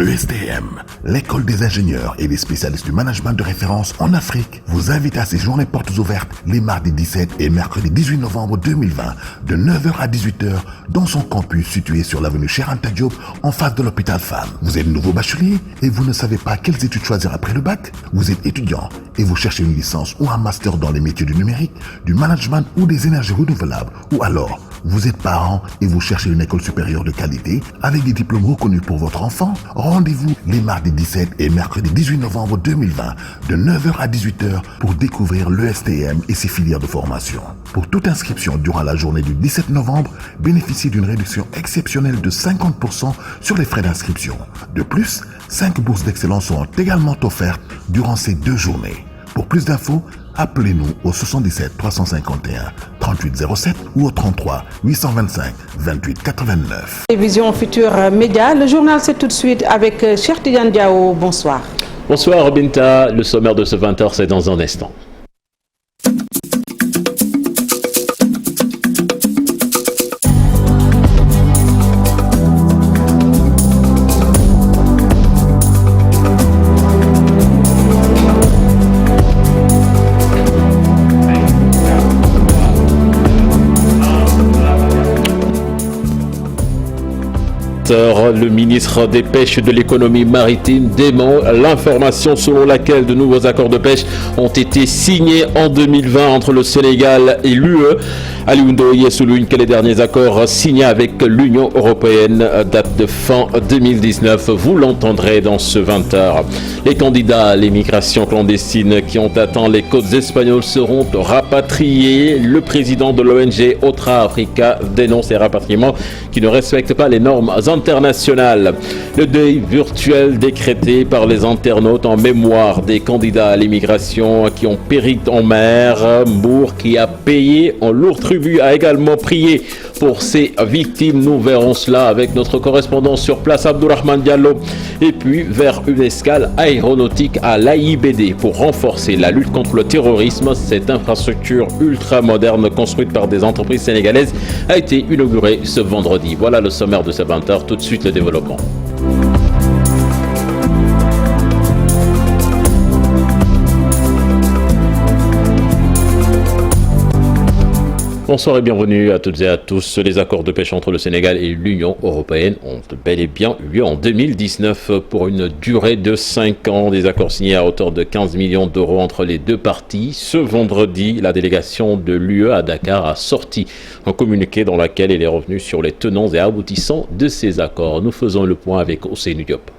L'ESTM, l'école des ingénieurs et des spécialistes du management de référence en Afrique, vous invite à ces journées portes ouvertes les mardis 17 et mercredi 18 novembre 2020 de 9h à 18h dans son campus situé sur l'avenue Cheikh Anta Diop en face de l'hôpital Fann. Vous êtes nouveau bachelier et vous ne savez pas quelles études choisir après le bac? Vous êtes étudiant et vous cherchez une licence ou un master dans les métiers du numérique, du management ou des énergies renouvelables, ou alors vous êtes parent et vous cherchez une école supérieure de qualité avec des diplômes reconnus pour votre enfant? Rendez-vous les mardis 17 et mercredi 18 novembre 2020 de 9h à 18h pour découvrir l'ESTM et ses filières de formation. Pour toute inscription durant la journée du 17 novembre, bénéficiez d'une réduction exceptionnelle de 50% sur les frais d'inscription. De plus, 5 bourses d'excellence seront également offertes durant ces 2 journées. Pour plus d'infos, appelez-nous au 77 351 3807 ou au 33 825 28 89. Télévision Futurs Médias, le journal c'est tout de suite avec Cheikh Tidiane Diao. Bonsoir. Bonsoir Binta, le sommaire de ce 20h c'est dans un instant. Le ministre des Pêches et de l'économie maritime dément l'information selon laquelle de nouveaux accords de pêche ont été signés en 2020 entre le Sénégal et l'UE. Alioune Ndoye souligne que les derniers accords signés avec l'Union européenne datent de fin 2019. Vous l'entendrez dans ce 20h. Les candidats à l'immigration clandestine qui ont atteint les côtes espagnoles seront rapatriés. Le président de l'ONG Otra Africa dénonce ces rapatriements qui ne respectent pas les normes internationales. Le deuil virtuel décrété par les internautes en mémoire des candidats à l'immigration qui ont péri en mer. Mbour, qui a payé en lourd tribut, a également prié pour ses victimes. Nous verrons cela avec notre correspondant sur place, Abdourahmane Diallo. Et puis vers une escale aéronautique à l'AIBD pour renforcer la lutte contre le terrorisme. Cette infrastructure ultra moderne construite par des entreprises sénégalaises a été inaugurée ce vendredi. Voilà le sommaire de ce 20h. Tout de suite le développement. Bonsoir et bienvenue à toutes et à tous. Les accords de pêche entre le Sénégal et l'Union européenne ont bel et bien eu lieu en 2019 pour une durée de 5 ans. Des accords signés à hauteur de 15 millions d'euros entre les deux parties. Ce vendredi, la délégation de l'UE à Dakar a sorti un communiqué dans lequel elle est revenue sur les tenants et aboutissants de ces accords. Nous faisons le point avec Ousseynou Diop.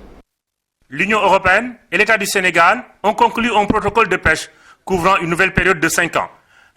L'Union européenne et l'État du Sénégal ont conclu un protocole de pêche couvrant une nouvelle période de 5 ans.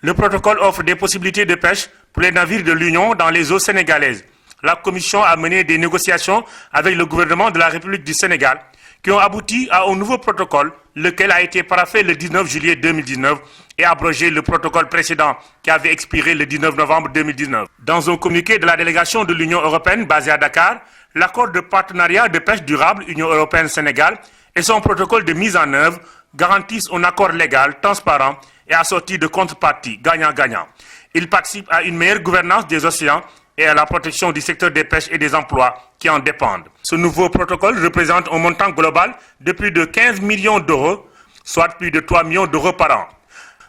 Le protocole offre des possibilités de pêche pour les navires de l'Union dans les eaux sénégalaises. La Commission a mené des négociations avec le gouvernement de la République du Sénégal qui ont abouti à un nouveau protocole, lequel a été paraphé le 19 juillet 2019 et abrogé le protocole précédent qui avait expiré le 19 novembre 2019. Dans un communiqué de la délégation de l'Union européenne basée à Dakar, l'accord de partenariat de pêche durable Union européenne-Sénégal et son protocole de mise en œuvre garantissent un accord légal, transparent et assorti de contreparties gagnant-gagnant. Il participe à une meilleure gouvernance des océans et à la protection du secteur des pêches et des emplois qui en dépendent. Ce nouveau protocole représente un montant global de plus de 15 millions d'euros, soit plus de 3 millions d'euros par an.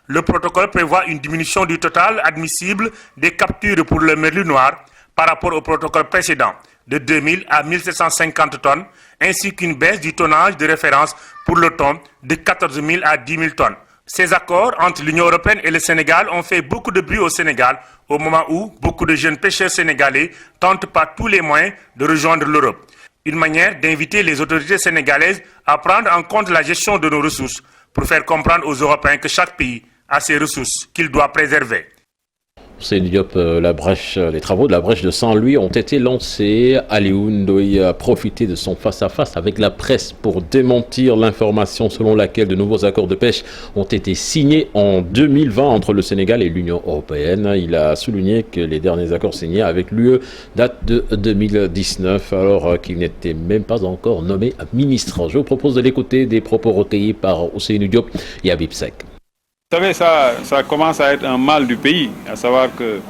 Le protocole prévoit une diminution du total admissible des captures pour le merlu noir par rapport au protocole précédent, de 2000 à 1750 tonnes, ainsi qu'une baisse du tonnage de référence pour le thon de 14 000 à 10 000 tonnes. Ces accords entre l'Union européenne et le Sénégal ont fait beaucoup de bruit au Sénégal au moment où beaucoup de jeunes pêcheurs sénégalais tentent par tous les moyens de rejoindre l'Europe. Une manière d'inviter les autorités sénégalaises à prendre en compte la gestion de nos ressources pour faire comprendre aux Européens que chaque pays a ses ressources qu'il doit préserver. Ousseynou Diop, les travaux de la brèche de Saint-Louis ont été lancés. Alioune Ndoye a profité de son face-à-face avec la presse pour démentir l'information selon laquelle de nouveaux accords de pêche ont été signés en 2020 entre le Sénégal et l'Union européenne. Il a souligné que les derniers accords signés avec l'UE datent de 2019, alors qu'il n'était même pas encore nommé ministre. Je vous propose de l'écouter, des propos recueillis par Ousseynou Diop et Habib Seck. Vous savez, ça commence à être un mal du pays, à savoir que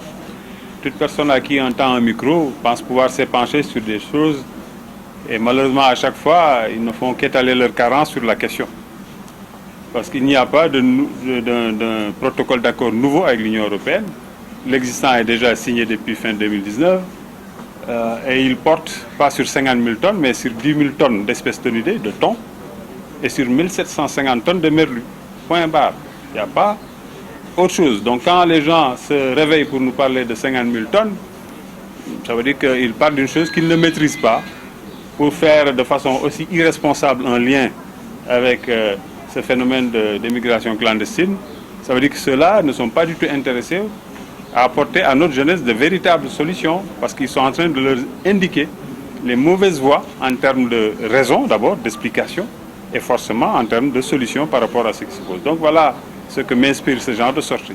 toute personne à qui entend un micro pense pouvoir s'épancher sur des choses Et malheureusement, à chaque fois, ils ne font qu'étaler leur carence sur la question. Parce qu'il n'y a pas d'un protocole d'accord nouveau avec l'Union européenne. L'existant est déjà signé depuis fin 2019. Et il porte pas sur 50 000 tonnes, mais sur 10 000 tonnes d'espèces tonidées, de thon, et sur 1750 tonnes de merlu. Point barre. Il n'y a pas autre chose. Donc quand les gens se réveillent pour nous parler de 50 000 tonnes, ça veut dire qu'ils parlent d'une chose qu'ils ne maîtrisent pas pour faire de façon aussi irresponsable un lien avec ce phénomène d'immigration clandestine. Ça veut dire que ceux-là ne sont pas du tout intéressés à apporter à notre jeunesse de véritables solutions parce qu'ils sont en train de leur indiquer les mauvaises voies en termes de raison d'abord, d'explication et forcément en termes de solutions par rapport à ce qui se pose. Donc voilà ce que m'inspire ce genre de sortie.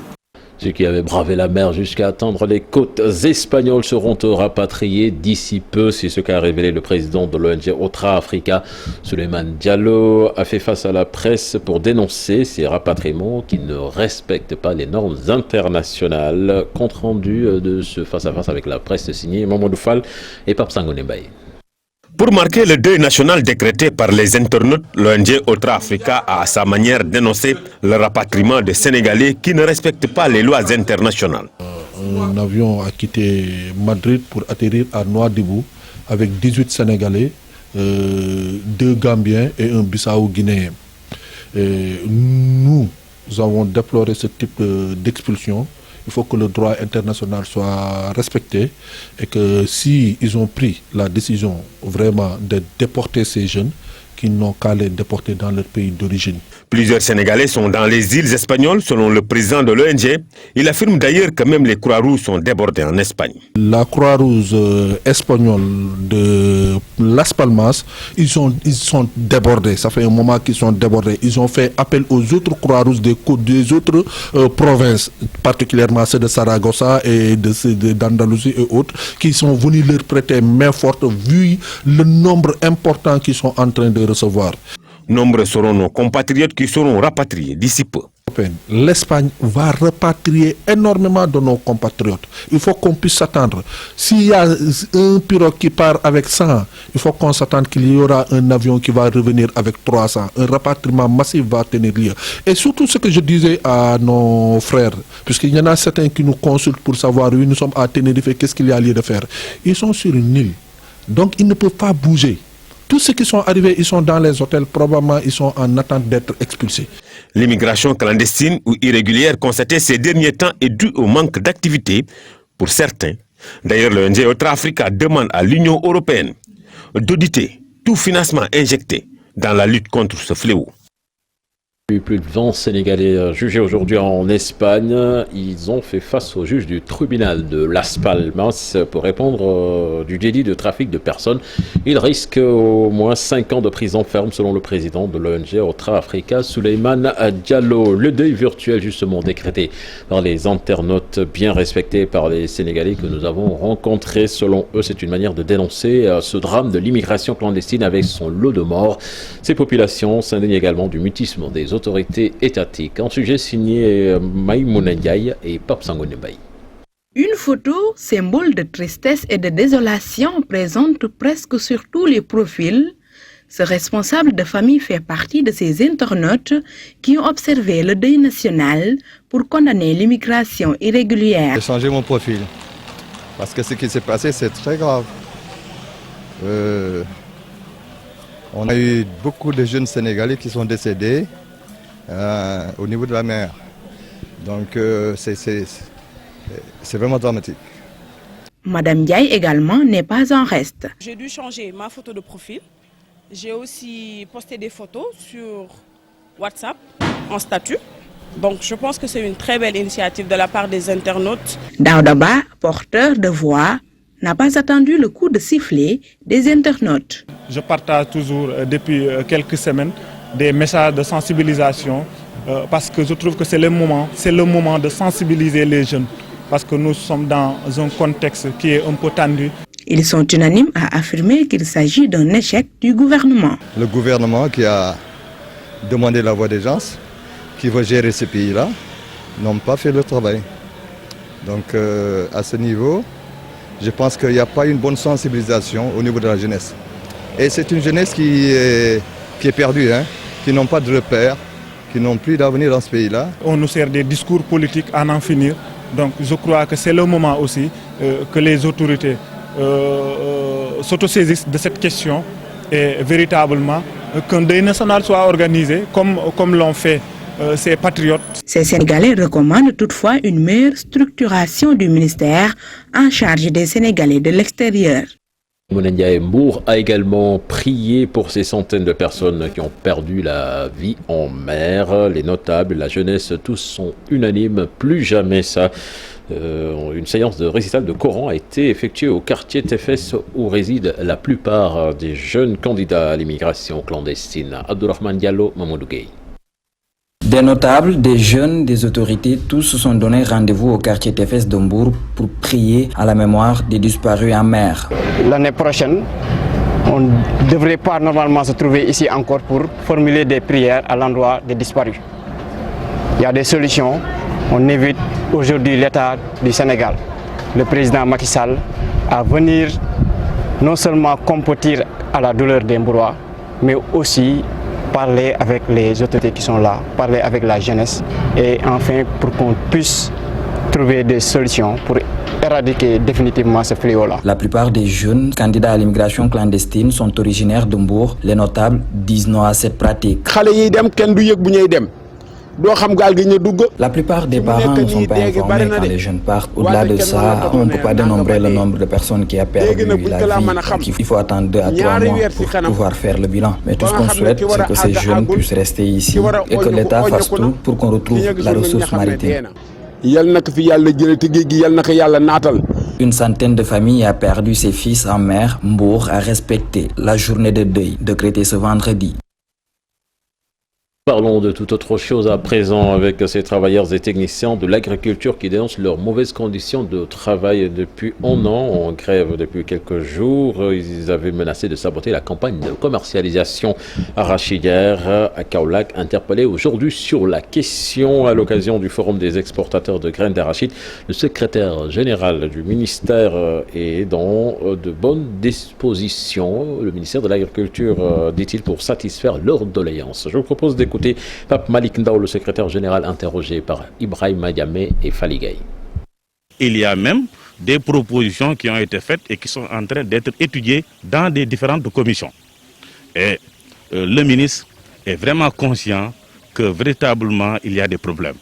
Ceux qui avaient bravé la mer jusqu'à atteindre les côtes espagnoles seront rapatriés d'ici peu. C'est ce qu'a révélé le président de l'ONG Otra Africa. Souleymane Diallo a fait face à la presse pour dénoncer ces rapatriements qui ne respectent pas les normes internationales. Compte rendu de ce face-à-face avec la presse signé Mamadou Fall et Pape Sangone Mbaye. Pour marquer le deuil national décrété par les internautes, l'ONG Otra Africa a à sa manière dénoncé le rapatriement des Sénégalais qui ne respectent pas les lois internationales. Un avion a quitté Madrid pour atterrir à Nouadhibou avec 18 Sénégalais, 2 Gambiens et un Bissau-Guinéen. Nous avons déploré ce type d'expulsion. Il faut que le droit international soit respecté et que si ils ont pris la décision vraiment de déporter ces jeunes, qu'ils n'ont qu'à les déporter dans leur pays d'origine. Plusieurs Sénégalais sont dans les îles espagnoles, selon le président de l'ONG. Il affirme d'ailleurs que même les Croix-Rouges sont débordées en Espagne. La Croix-Rouge espagnole de Las Palmas, ils sont débordés. Ça fait un moment qu'ils sont débordés. Ils ont fait appel aux autres Croix-Rouges des autres provinces, particulièrement ceux de Saragossa et d'Andalousie et autres, qui sont venus leur prêter main forte vu le nombre important qu'ils sont en train de recevoir. Nombreux seront nos compatriotes qui seront rapatriés d'ici peu. L'Espagne va rapatrier énormément de nos compatriotes. Il faut qu'on puisse s'attendre. S'il y a un pirogue qui part avec 100, il faut qu'on s'attende qu'il y aura un avion qui va revenir avec 300. Un rapatriement massif va tenir lieu. Et surtout ce que je disais à nos frères, puisqu'il y en a certains qui nous consultent pour savoir, oui, nous sommes à Tenerife, qu'est-ce qu'il y a lieu de faire. Ils sont sur une île, donc ils ne peuvent pas bouger. Tous ceux qui sont arrivés, ils sont dans les hôtels, probablement ils sont en attente d'être expulsés. L'immigration clandestine ou irrégulière constatée ces derniers temps est due au manque d'activité pour certains. D'ailleurs, l'ONG Otra Africa demande à l'Union européenne d'auditer tout financement injecté dans la lutte contre ce fléau. Plus de 20 Sénégalais jugés aujourd'hui en Espagne. Ils ont fait face au juge du tribunal de Las Palmas pour répondre du délit de trafic de personnes. Ils risquent au moins 5 ans de prison ferme selon le président de l'ONG Otra Africa, Souleymane Diallo. Le deuil virtuel justement décrété par les internautes bien respectés par les Sénégalais que nous avons rencontrés. Selon eux, c'est une manière de dénoncer ce drame de l'immigration clandestine avec son lot de morts. Ces populations s'indignent également du mutisme des autorités étatiques. Un sujet signé Maïmouna Ndiaye et Pape Sangone Mbaye. Une photo, symbole de tristesse et de désolation, présente presque sur tous les profils. Ce responsable de famille fait partie de ces internautes qui ont observé le deuil national pour condamner l'immigration irrégulière. J'ai changé mon profil parce que ce qui s'est passé, c'est très grave. On a eu beaucoup de jeunes Sénégalais qui sont décédés au niveau de la mer. Donc c'est vraiment dramatique. Madame Ndiaye également n'est pas en reste. J'ai dû changer ma photo de profil. J'ai aussi posté des photos sur WhatsApp en statut. Donc je pense que c'est une très belle initiative de la part des internautes. Daouda, porteur de voix, n'a pas attendu le coup de sifflet des internautes. Je partage toujours depuis quelques semaines des messages de sensibilisation parce que je trouve que c'est le moment de sensibiliser les jeunes parce que nous sommes dans un contexte qui est un peu tendu. Ils sont unanimes à affirmer qu'il s'agit d'un échec du gouvernement. Le gouvernement qui a demandé la voix des gens, qui va gérer ces pays-là, n'ont pas fait le travail. Donc à ce niveau, je pense qu'il n'y a pas une bonne sensibilisation au niveau de la jeunesse. Et c'est une jeunesse qui est perdue, hein, qui n'ont pas de repères, qui n'ont plus d'avenir dans ce pays-là. On nous sert des discours politiques à n'en finir. Donc je crois que c'est le moment aussi que les autorités s'autosaisissent de cette question et véritablement qu'un deuil national soit organisé comme l'ont fait ces patriotes. Ces Sénégalais recommandent toutefois une meilleure structuration du ministère en charge des Sénégalais de l'extérieur. Mounendia Mbour a également prié pour ces centaines de personnes qui ont perdu la vie en mer. Les notables, la jeunesse, tous sont unanimes, plus jamais ça. Une séance de récital de Coran a été effectuée au quartier Tefes où résident la plupart des jeunes candidats à l'immigration clandestine. Abdourahmane Diallo, Mamadou Gueye. Des notables, des jeunes, des autorités, tous se sont donné rendez-vous au quartier Tefes de Mbour pour prier à la mémoire des disparus en mer. L'année prochaine, on ne devrait pas normalement se trouver ici encore pour formuler des prières à l'endroit des disparus. Il y a des solutions. On invite aujourd'hui l'État du Sénégal, le président Macky Sall, à venir non seulement compatir à la douleur des Mbourois, mais aussi parler avec les autorités qui sont là, parler avec la jeunesse et enfin pour qu'on puisse trouver des solutions pour éradiquer définitivement ce fléau-là. La plupart des jeunes candidats à l'immigration clandestine sont originaires de Mbour. Les notables disent non à cette pratique. La plupart des parents ne sont pas informés quand les jeunes partent. Au-delà de ça, on ne peut pas dénombrer le nombre de personnes qui a perdu la vie. Donc il faut attendre 2 à 3 mois pour pouvoir faire le bilan. Mais tout ce qu'on souhaite, c'est que ces jeunes puissent rester ici et que l'État fasse tout pour qu'on retrouve la ressource maritime. Une centaine de familles a perdu ses fils en mer. Mbour a respecté la journée de deuil décrétée ce vendredi. Parlons de toute autre chose à présent avec ces travailleurs et techniciens de l'agriculture qui dénoncent leurs mauvaises conditions de travail depuis 1 an. En grève depuis quelques jours, ils avaient menacé de saboter la campagne de commercialisation arachidière à Kaolack. Interpellé aujourd'hui sur la question à l'occasion du forum des exportateurs de graines d'arachide, le secrétaire général du ministère est dans de bonnes dispositions. Le ministère de l'Agriculture, dit-il, pour satisfaire leurs doléances. Je vous propose d'écouter Pape Malik Ndao, le secrétaire général, interrogé par Ibrahim Madiame et Faligay. Il y a même des propositions qui ont été faites et qui sont en train d'être étudiées dans des différentes commissions. Et le ministre est vraiment conscient que véritablement il y a des problèmes.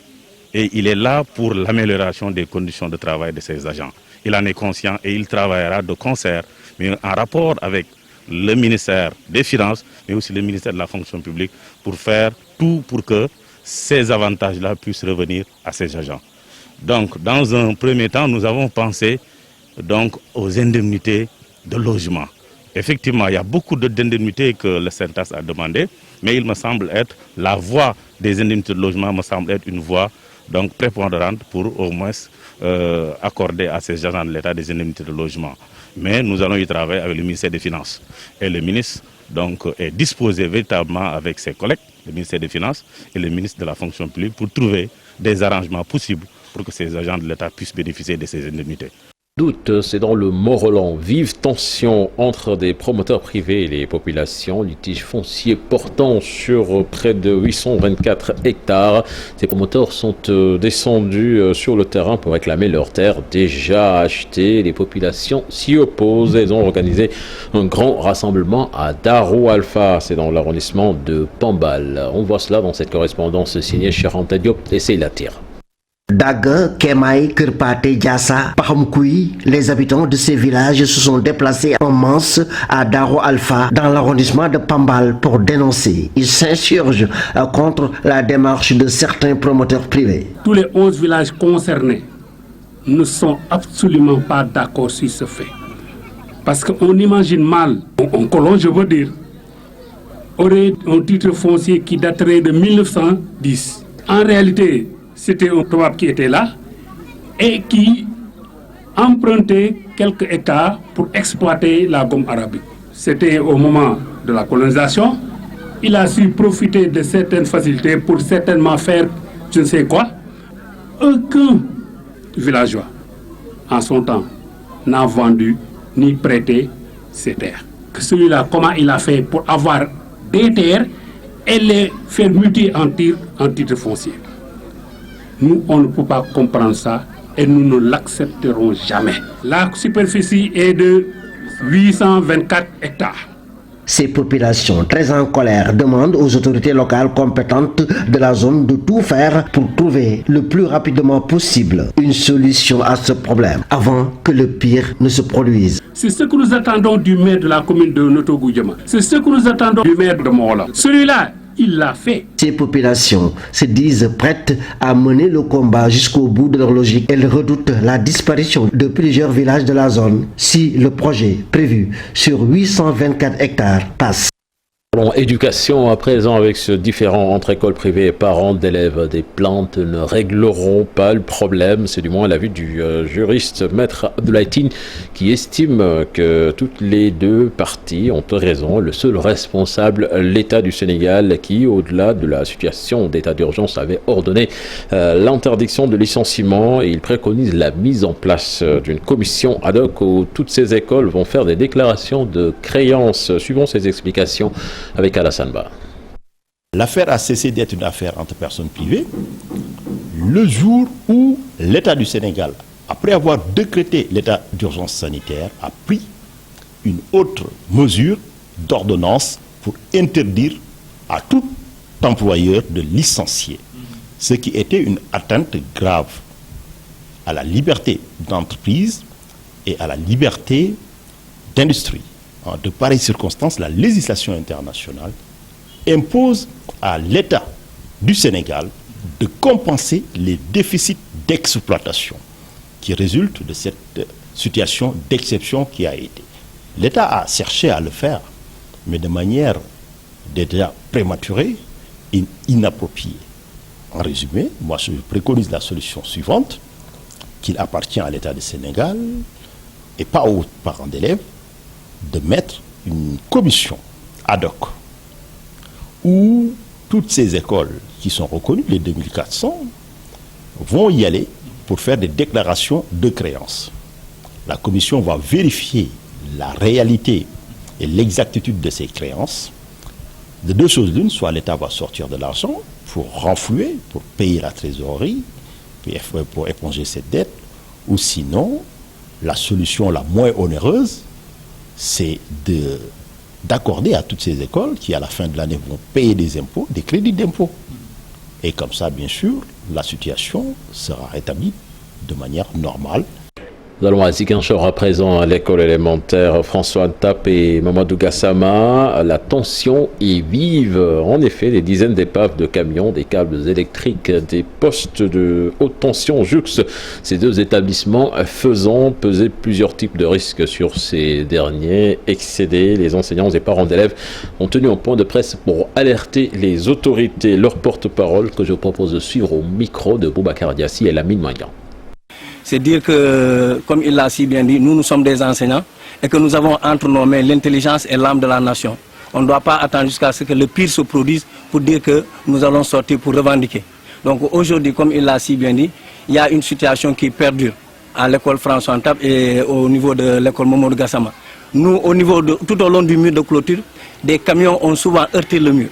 Et il est là pour l'amélioration des conditions de travail de ses agents. Il en est conscient et il travaillera de concert, mais en rapport avec le ministère des Finances, mais aussi le ministère de la Fonction publique, pour faire tout pour que ces avantages-là puissent revenir à ces agents. Donc, dans un premier temps, nous avons pensé donc, aux indemnités de logement. Effectivement, il y a beaucoup d'indemnités que le CNTAS a demandé, mais il me semble être la voie des indemnités de logement me semble être une voie donc prépondérante pour au moins accorder à ces agents de l'État des indemnités de logement. Mais nous allons y travailler avec le ministère des Finances. Et le ministre donc, est disposé véritablement avec ses collègues, le ministère des Finances et le ministre de la Fonction publique, pour trouver des arrangements possibles pour que ces agents de l'État puissent bénéficier de ces indemnités. C'est dans le Morolan. Vive tension entre des promoteurs privés et les populations. Litige foncier portant sur près de 824 hectares. Ces promoteurs sont descendus sur le terrain pour réclamer leurs terres déjà achetées. Les populations s'y opposent. Elles ont organisé un grand rassemblement à Daro Alpha. C'est dans l'arrondissement de Pambal. On voit cela dans cette correspondance signée Charanta Diop et Seylatir. Daga, Kemaï, Kirpate, Diassa, Pahamkoui, les habitants de ces villages se sont déplacés en masse à Daro Alpha dans l'arrondissement de Pambal pour dénoncer. Ils s'insurgent contre la démarche de certains promoteurs privés. Tous les 11 villages concernés ne sont absolument pas d'accord sur ce fait. Parce qu'on imagine mal, un colon, je veux dire, aurait un titre foncier qui daterait de 1910. En réalité, c'était un Touab qui était là et qui empruntait quelques hectares pour exploiter la gomme arabique. C'était au moment de la colonisation. Il a su profiter de certaines facilités pour certainement faire je ne sais quoi. Aucun villageois, en son temps, n'a vendu ni prêté ses terres. que celui-là, comment il a fait pour avoir des terres et les faire muter en titre foncier. Nous, on ne peut pas comprendre ça et nous ne l'accepterons jamais. La superficie est de 824 hectares. Ces populations très en colère demandent aux autorités locales compétentes de la zone de tout faire pour trouver le plus rapidement possible une solution à ce problème avant que le pire ne se produise. C'est ce que nous attendons du maire de la commune de Noto-Goudiama. C'est ce que nous attendons du maire de Mola. Celui-là, il l'a fait. Ces populations se disent prêtes à mener le combat jusqu'au bout de leur logique. Elles redoutent la disparition de plusieurs villages de la zone si le projet prévu sur 824 hectares passe. Éducation à présent avec ce différend entre écoles privées et parents d'élèves. Des plaintes ne régleront pas le problème. C'est du moins l'avis du juriste Maître Abdoulaye Tine qui estime que toutes les deux parties ont raison. Le seul responsable, l'État du Sénégal, qui au-delà de la situation d'état d'urgence avait ordonné l'interdiction de licenciement et il préconise la mise en place d'une commission ad hoc où toutes ces écoles vont faire des déclarations de créances. Suivons ces explications avec Alassane Ba. L'affaire a cessé d'être une affaire entre personnes privées le jour où l'État du Sénégal, après avoir décrété l'état d'urgence sanitaire, a pris une autre mesure d'ordonnance pour interdire à tout employeur de licencier, ce qui était une atteinte grave à la liberté d'entreprise et à la liberté d'industrie. En de pareilles circonstances, la législation internationale impose à l'État du Sénégal de compenser les déficits d'exploitation qui résultent de cette situation d'exception qui a été. L'État a cherché à le faire, mais de manière déjà prématurée et inappropriée. En résumé, moi je préconise la solution suivante, qu'il appartient à l'État du Sénégal et pas aux parents d'élèves, de mettre une commission ad hoc où toutes ces écoles qui sont reconnues, les 2400, vont y aller pour faire des déclarations de créances. La commission va vérifier la réalité et l'exactitude de ces créances. De deux choses l'une, soit l'État va sortir de l'argent pour renflouer, pour payer la trésorerie, pour éponger cette dette, ou sinon, la solution la moins onéreuse, c'est d'accorder à toutes ces écoles qui, à la fin de l'année, vont payer des impôts, des crédits d'impôt. Et comme ça, bien sûr, la situation sera rétablie de manière normale. Nous allons à Ziguinchor à présent à l'école élémentaire François Ntap et Mamadou Gassama. La tension est vive. En effet, des dizaines d'épaves de camions, des câbles électriques, des postes de haute tension jouxtent ces deux établissements, faisant peser plusieurs types de risques sur ces derniers. Excédés, les enseignants et parents d'élèves ont tenu un point de presse pour alerter les autorités. Leur porte-parole que je propose de suivre au micro de Boubacar Diassi et Lamine Magnan. C'est dire que, comme il l'a si bien dit, nous sommes des enseignants et que nous avons entre nos mains l'intelligence et l'âme de la nation. On ne doit pas attendre jusqu'à ce que le pire se produise pour dire que nous allons sortir pour revendiquer. Donc aujourd'hui, comme il l'a si bien dit, il y a une situation qui perdure à l'école François Ntap et au niveau de l'école Mamadou Gassama. Nous, tout au long du mur de clôture, des camions ont souvent heurté le mur.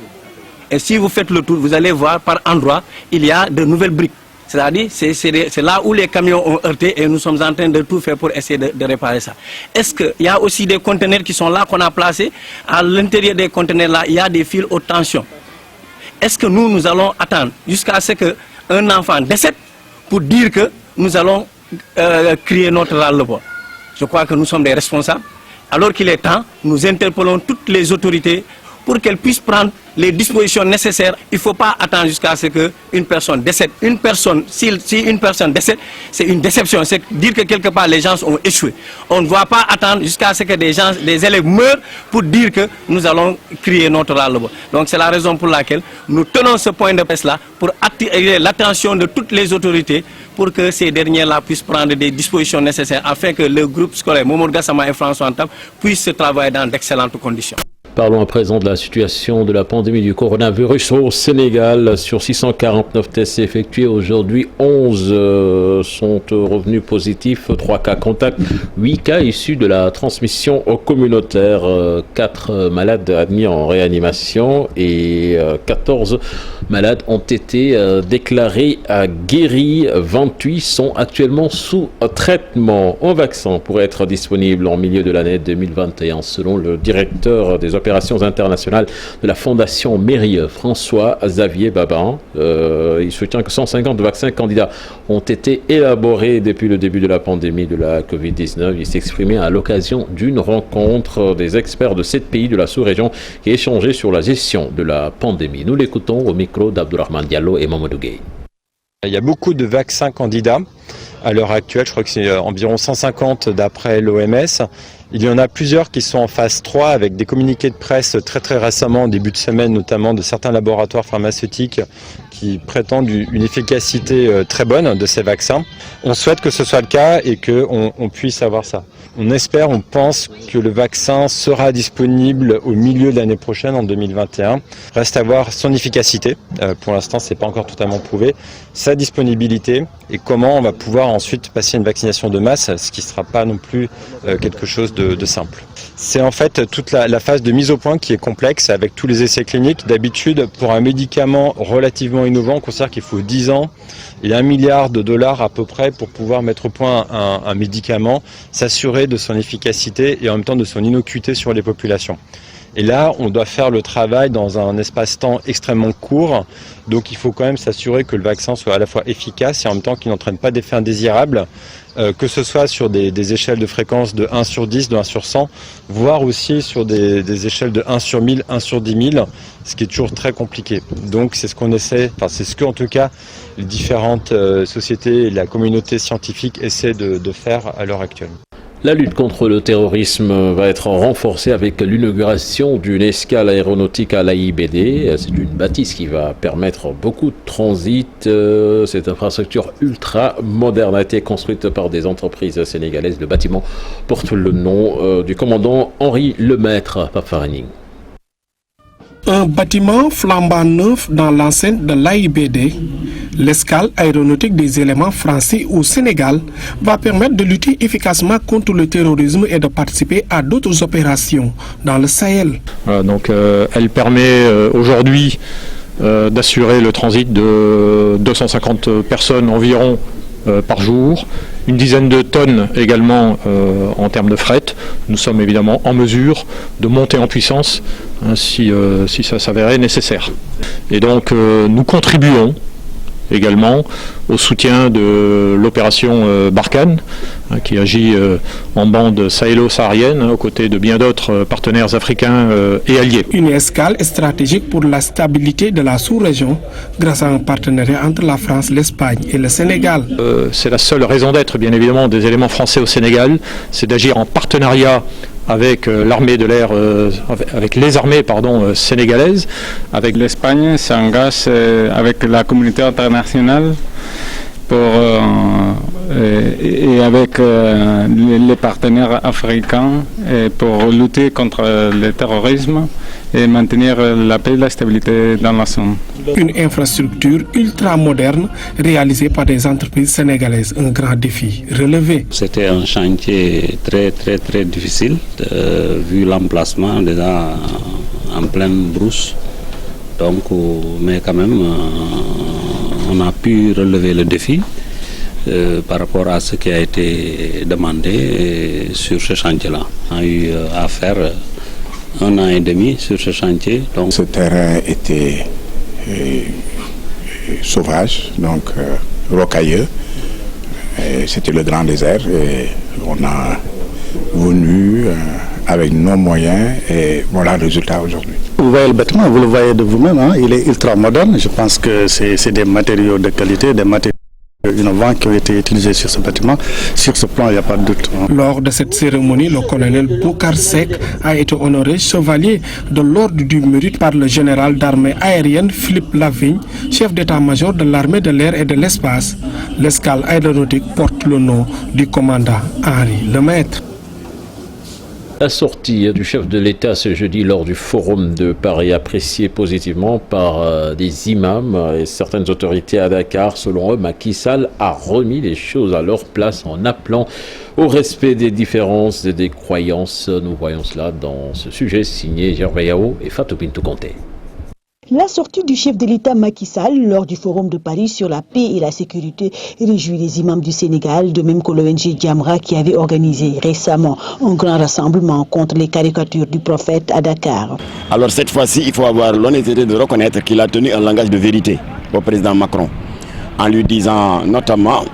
Et si vous faites le tour, vous allez voir par endroits, il y a de nouvelles briques. C'est-à-dire, c'est là où les camions ont heurté et nous sommes en train de tout faire pour essayer de réparer ça. Est-ce qu'il y a aussi des conteneurs qui sont là, qu'on a placés? À l'intérieur des conteneurs là, il y a des fils haute tension. Est-ce que nous allons attendre jusqu'à ce qu'un enfant décède pour dire que nous allons crier notre ras-le-bol? Je crois que nous sommes des responsables. Alors qu'il est temps, nous interpellons toutes les autorités pour qu'elles puissent prendre les dispositions nécessaires. Il ne faut pas attendre jusqu'à ce qu'une personne décède. Si une personne décède, c'est une déception. C'est dire que quelque part les gens ont échoué. On ne doit pas attendre jusqu'à ce que des élèves meurent pour dire que nous allons crier notre ras-le-bol. Donc c'est la raison pour laquelle nous tenons ce point de presse-là pour attirer l'attention de toutes les autorités pour que ces derniers-là puissent prendre des dispositions nécessaires afin que le groupe scolaire Mamadou Gassama et François Ntap puisse travailler dans d'excellentes conditions. Parlons à présent de la situation de la pandémie du coronavirus au Sénégal. Sur 649 tests effectués aujourd'hui, 11 sont revenus positifs, 3 cas contacts, 8 cas issus de la transmission communautaire, 4 malades admis en réanimation et 14 malades ont été déclarés guéris. 28 sont actuellement sous traitement. Un vaccin pourrait être disponible en milieu de l'année 2021 selon le directeur des opérations internationales de la Fondation Mérieux, François-Xavier Babin. Il soutient que 150 vaccins candidats ont été élaborés depuis le début de la pandémie de la Covid-19. Il s'exprimait à l'occasion d'une rencontre des experts de 7 pays de la sous-région qui échangeaient sur la gestion de la pandémie. Nous l'écoutons au micro d'Abdourahmane Diallo et Mamadou Gueye. Il y a beaucoup de vaccins candidats. À l'heure actuelle, je crois que c'est environ 150 d'après l'OMS. Il y en a plusieurs qui sont en phase 3 avec des communiqués de presse très récemment, en début de semaine notamment, de certains laboratoires pharmaceutiques qui prétendent une efficacité très bonne de ces vaccins. On souhaite que ce soit le cas et qu'on puisse avoir ça. On espère, on pense que le vaccin sera disponible au milieu de l'année prochaine, en 2021. Reste à voir son efficacité. Pour l'instant, c'est pas encore totalement prouvé. Sa disponibilité et comment on va pouvoir ensuite passer à une vaccination de masse, ce qui ne sera pas non plus quelque chose de simple. C'est en fait toute la phase de mise au point qui est complexe avec tous les essais cliniques. D'habitude, pour un médicament relativement innovant, on considère qu'il faut 10 ans et $1 milliard à peu près pour pouvoir mettre au point un médicament, s'assurer de son efficacité et en même temps de son innocuité sur les populations. Et là, on doit faire le travail dans un espace-temps extrêmement court. Donc il faut quand même s'assurer que le vaccin soit à la fois efficace et en même temps qu'il n'entraîne pas d'effets indésirables, que ce soit sur des échelles de fréquence de 1 sur 10, de 1 sur 100, voire aussi sur des échelles de 1 sur 1000, 1 sur 10 000, ce qui est toujours très compliqué. Donc c'est ce qu'on essaie, c'est ce que en tout cas les différentes sociétés et la communauté scientifique essaient de faire à l'heure actuelle. La lutte contre le terrorisme va être renforcée avec l'inauguration d'une escale aéronautique à l'AIBD. C'est une bâtisse qui va permettre beaucoup de transit. Cette infrastructure ultra moderne a été construite par des entreprises sénégalaises. Le bâtiment porte le nom du commandant Henri Lemaître. Paparini. Un bâtiment flambant neuf dans l'enceinte de l'AIBD, l'escale aéronautique des éléments français au Sénégal va permettre de lutter efficacement contre le terrorisme et de participer à d'autres opérations dans le Sahel. Voilà, donc elle permet aujourd'hui d'assurer le transit de 250 personnes environ par jour, une dizaine de tonnes également en termes de fret. Nous sommes évidemment en mesure de monter en puissance si ça s'avérait nécessaire. Et donc nous contribuons également au soutien de l'opération Barkhane, qui agit en bande sahélo-saharienne aux côtés de bien d'autres partenaires africains et alliés. Une escale stratégique pour la stabilité de la sous-région grâce à un partenariat entre la France, l'Espagne et le Sénégal. C'est la seule raison d'être, bien évidemment, des éléments français au Sénégal, c'est d'agir en partenariat avec l'armée de l'air, avec les armées sénégalaises. Avec l'Espagne s'engage avec la communauté internationale et avec les partenaires africains pour lutter contre le terrorisme et maintenir la paix et la stabilité dans la zone. Une infrastructure ultra moderne réalisée par des entreprises sénégalaises, un grand défi relevé. C'était un chantier très difficile vu l'emplacement déjà en pleine brousse. Donc, mais quand même, on a pu relever le défi par rapport à ce qui a été demandé sur ce chantier-là. On a eu à faire 1 an et demi sur ce chantier. Donc, ce terrain était sauvage, donc rocailleux. C'était le grand désert et on a venu avec nos moyens et voilà le résultat aujourd'hui. Vous voyez le bâtiment, vous le voyez de vous-même, il est ultra moderne. Je pense que c'est des matériaux de qualité, des matériaux innovants qui ont été utilisés sur ce bâtiment. Sur ce plan, il n'y a pas de doute. Lors de cette cérémonie, le colonel Boucar Seck a été honoré chevalier de l'ordre du mérite par le général d'armée aérienne Philippe Lavigne, chef d'état-major de l'armée de l'air et de l'espace. L'escale aéronautique porte le nom du commandant Henri Lemaître. La sortie du chef de l'État ce jeudi lors du Forum de Paris, appréciée positivement par des imams et certaines autorités à Dakar. Selon eux, Macky Sall a remis les choses à leur place en appelant au respect des différences et des croyances. Nous voyons cela dans ce sujet signé Gervais Yao et Fatou Bintou Conté. La sortie du chef de l'État Macky Sall lors du Forum de Paris sur la paix et la sécurité réjouit les imams du Sénégal, de même que l'ONG Jamra qui avait organisé récemment un grand rassemblement contre les caricatures du prophète à Dakar. Alors cette fois-ci, il faut avoir l'honnêteté de reconnaître qu'il a tenu un langage de vérité au président Macron, en lui disant notamment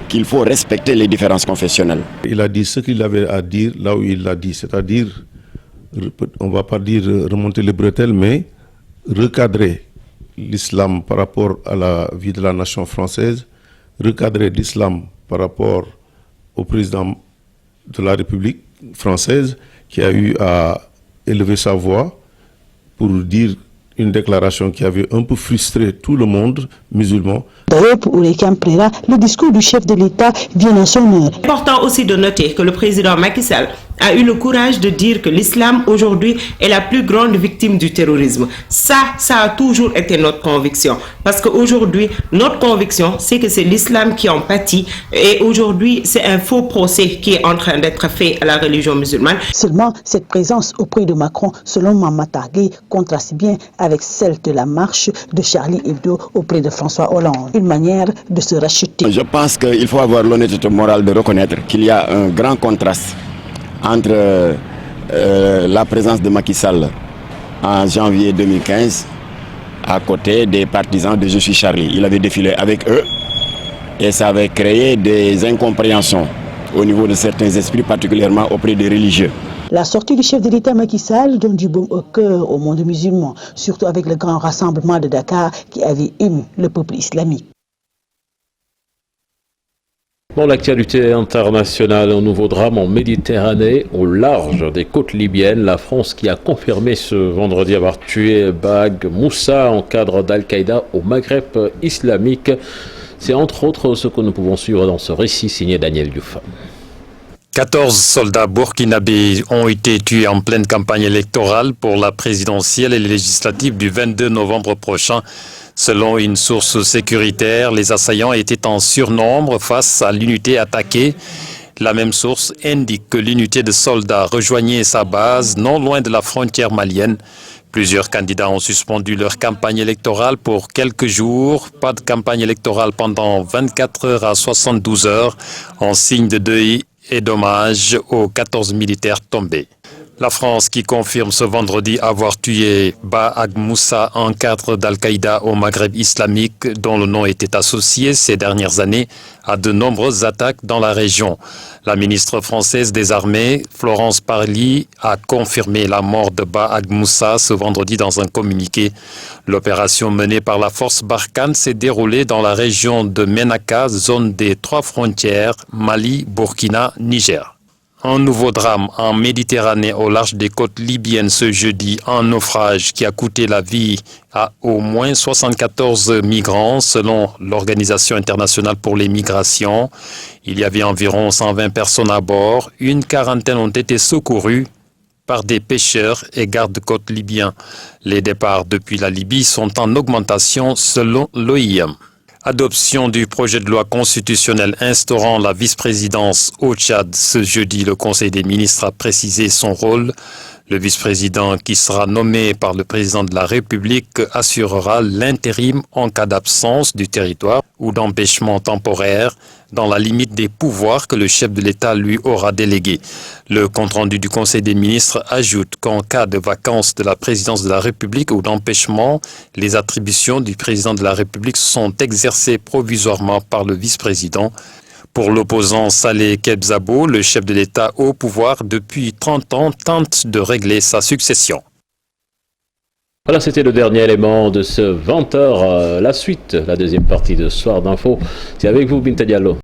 qu'il faut respecter les différences confessionnelles. Il a dit ce qu'il avait à dire là où il l'a dit, c'est-à-dire, on ne va pas dire remonter les bretelles, mais recadrer l'islam par rapport à la vie de la nation française, recadrer l'islam par rapport au président de la République française qui a eu à élever sa voix pour dire une déclaration qui avait un peu frustré tout le monde musulman. D'ailleurs, pour Oureka Mprera, le discours du chef de l'État vient à son heure. Important aussi de noter que le président Macky Sall a eu le courage de dire que l'islam aujourd'hui est la plus grande victime du terrorisme. Ça a toujours été notre conviction. Parce qu'aujourd'hui, notre conviction, c'est que c'est l'islam qui en pâtit. Et aujourd'hui, c'est un faux procès qui est en train d'être fait à la religion musulmane. Seulement, cette présence auprès de Macron, selon Mamata Gueye, contraste bien avec celle de la marche de Charlie Hebdo auprès de François Hollande. Une manière de se racheter. Je pense qu'il faut avoir l'honnêteté morale de reconnaître qu'il y a un grand contraste entre la présence de Macky Sall en janvier 2015 à côté des partisans de Je suis Charlie. Il avait défilé avec eux et ça avait créé des incompréhensions au niveau de certains esprits, particulièrement auprès des religieux. La sortie du chef de l'État Macky Sall donne du baume au cœur au monde musulman, surtout avec le grand rassemblement de Dakar qui avait ému le peuple islamique. Dans l'actualité internationale, un nouveau drame en Méditerranée, au large des côtes libyennes. La France qui a confirmé ce vendredi avoir tué Baag Moussa, en cadre d'Al-Qaïda au Maghreb islamique. C'est entre autres ce que nous pouvons suivre dans ce récit signé Daniel Diouf. 14 soldats burkinabés ont été tués en pleine campagne électorale pour la présidentielle et les législatives du 22 novembre prochain. Selon une source sécuritaire, les assaillants étaient en surnombre face à l'unité attaquée. La même source indique que l'unité de soldats rejoignait sa base non loin de la frontière malienne. Plusieurs candidats ont suspendu leur campagne électorale pour quelques jours. Pas de campagne électorale pendant 24 heures à 72 heures, en signe de deuil et d'hommage aux 14 militaires tombés. La France qui confirme ce vendredi avoir tué Baag Moussa, un cadre d'Al-Qaïda au Maghreb islamique dont le nom était associé ces dernières années à de nombreuses attaques dans la région. La ministre française des Armées, Florence Parly, a confirmé la mort de Baag Moussa ce vendredi dans un communiqué. L'opération menée par la force Barkhane s'est déroulée dans la région de Ménaka, zone des 3 frontières Mali, Burkina, Niger. Un nouveau drame en Méditerranée au large des côtes libyennes ce jeudi, un naufrage qui a coûté la vie à au moins 74 migrants selon l'Organisation internationale pour les migrations. Il y avait environ 120 personnes à bord, une quarantaine ont été secourues par des pêcheurs et gardes-côtes libyens. Les départs depuis la Libye sont en augmentation selon l'OIM. Adoption du projet de loi constitutionnel instaurant la vice-présidence au Tchad. Ce jeudi, le Conseil des ministres a précisé son rôle. Le vice-président qui sera nommé par le président de la République assurera l'intérim en cas d'absence du territoire ou d'empêchement temporaire dans la limite des pouvoirs que le chef de l'État lui aura délégués. Le compte-rendu du Conseil des ministres ajoute qu'en cas de vacance de la présidence de la République ou d'empêchement, les attributions du président de la République sont exercées provisoirement par le vice-président. Pour l'opposant Saleh Kebzabo, le chef de l'État au pouvoir depuis 30 ans tente de régler sa succession. Voilà, c'était le dernier élément de ce 20h. La suite, la deuxième partie de Soir d'Info. C'est avec vous, Binta Diallo.